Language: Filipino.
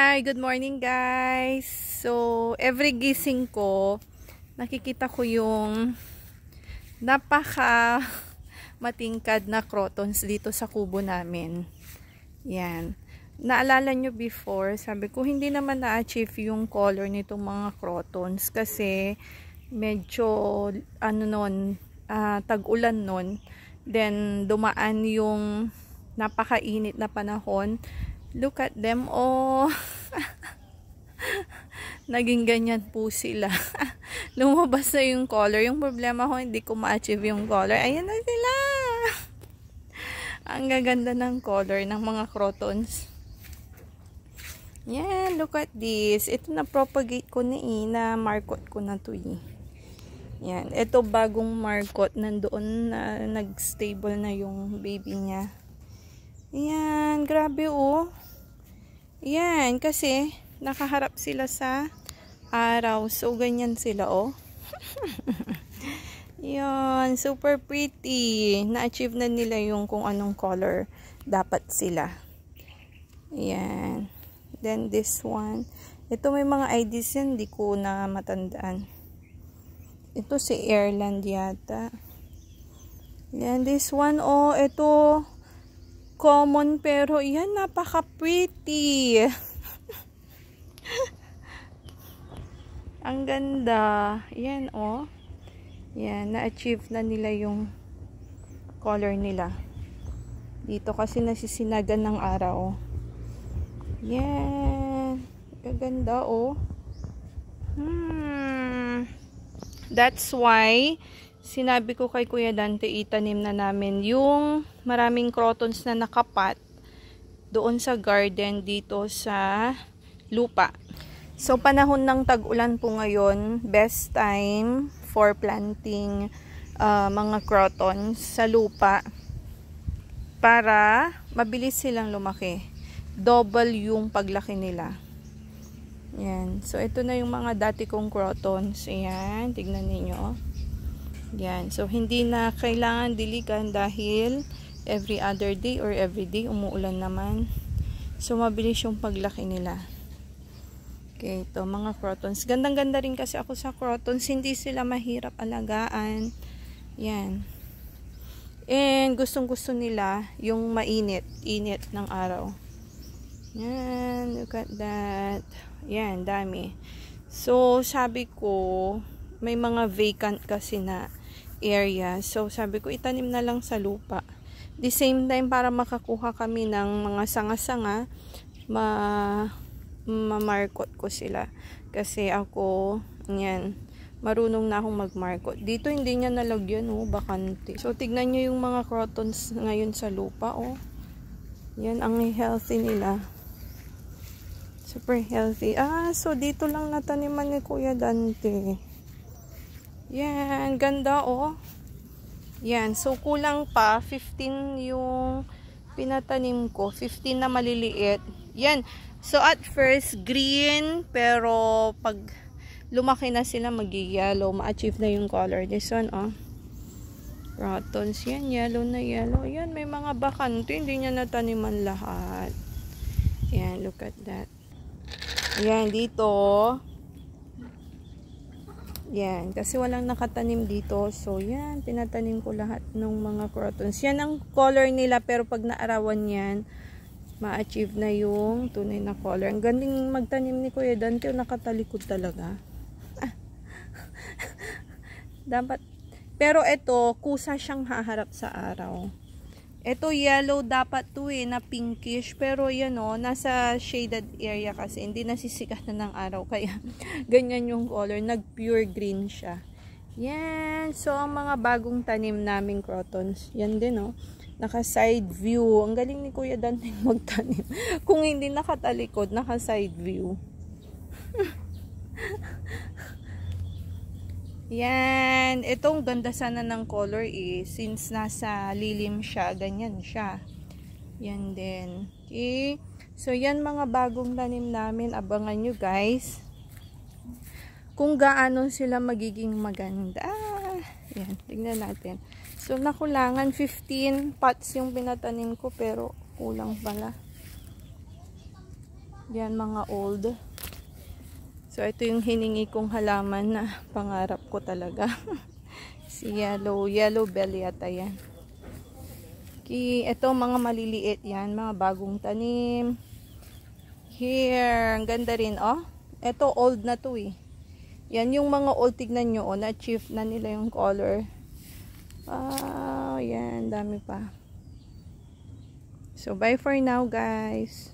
Hi, good morning guys. So, every gising ko, nakikita ko yung napaka matingkad na crotons dito sa kubo namin. Yan. Naalala nyo before, sabi ko hindi naman na-achieve yung color nitong mga crotons kasi medyo tag-ulan nun. Then dumaan yung napakainit na panahon. Look at them, oh. Naging ganyan po sila. Lumabas na yung color. Yung problema ko, hindi ko ma-achieve yung color. Ayan na sila. Ang gaganda ng color ng mga crotons. Yan, look at this. Ito na propagate ko na marcot ko na to eh. Yan, ito bagong marcot. Nandoon na nag-stable na yung baby niya. Yan, grabe oh. Yan, kasi nakaharap sila sa araw. So, ganyan sila oh. Yan, super pretty. Na-achieve na nila yung kung anong color dapat sila. Yan. Then, this one. Ito may mga IDs yan, di ko na matandaan. Ito si Airland yata. Yan, this one oh, ito common pero yan napaka-pretty. Ang ganda. Yan oh. Yan, na-achieve na nila yung color nila. Dito kasi nasisinagan ng araw. Yan. Gaganda oh. That's why sinabi ko kay Kuya Dante itanim na namin yung maraming crotons na nakapat doon sa garden dito sa lupa. So panahon ng tag-ulan po ngayon, best time for planting mga crotons sa lupa para mabilis silang lumaki. Double yung paglaki nila. Yan. So ito na yung mga dati kong crotons. Ayan, tignan niyo. Yan. So, hindi na kailangan diligan dahil every other day or every day umuulan naman. So, mabilis yung paglaki nila. Okay, ito mga crotons. Gandang-ganda rin kasi ako sa crotons. Hindi sila mahirap alagaan. Yan. And gustong-gusto nila yung init ng araw. Yan. Look at that. Yan, dami. So, sabi ko, may mga vacant kasi na area. So, sabi ko, itanim na lang sa lupa. The same time, para makakuha kami ng mga sanga-sanga, ma-markot ko sila. Kasi ako, yan, marunong na akong mag-markot. Dito, hindi niya nalagyan, oh, bakante. So, tignan nyo yung mga crotons ngayon sa lupa, oh. Yan, ang healthy nila. Super healthy. So, dito lang nataniman ni Kuya Dante. Yan, ganda oh. Yan, so kulang pa 15 yung pinatanim ko, 15 na maliliit. Yan. So at first green, pero pag lumaki na sila magi-yellow, ma-achieve na yung color. This one oh. Crotons yan, yellow na yellow. Yan, may mga bakante, hindi niya nataniman lahat. Yan, look at that. Yan, dito yan, kasi walang nakatanim dito. So, yan, tinatanim ko lahat ng mga crotons. Yan ang color nila, pero pag naarawan yan, ma-achieve na yung tunay na color. Ang galing magtanim ni Kuya Dante, nakatalikod talaga. Dapat, pero ito, kusa siyang haharap sa araw. Ito yellow dapat to na pinkish, pero yan o, nasa shaded area kasi, hindi nasisikat na ng araw, kaya ganyan yung color, nag pure green siya. Yan, so ang mga bagong tanim naming crotons, yan din o, naka side view. Ang galing ni Kuya Dante magtanim. Kung hindi nakatalikod, naka side view. Yan, itong ganda sana ng color since nasa lilim siya, ganyan siya. Yan din. Okay. So, yan mga bagong tanim namin. Abangan nyo guys. Kung gaano sila magiging maganda. Yan, tingnan natin. So, nakulangan 15 pots yung pinatanim ko, pero kulang pala. Yan, mga old. So, ito yung hiningi kong halaman na pangarap ko talaga. Si yellow belly yata yan. Ito, mga maliliit yan. Mga bagong tanim. Here, ang ganda rin, oh. Ito, old na to eh. Yan, yung mga old, tignan nyo, oh, na-achieve na nila yung color. Yan, dami pa. So, bye for now, guys.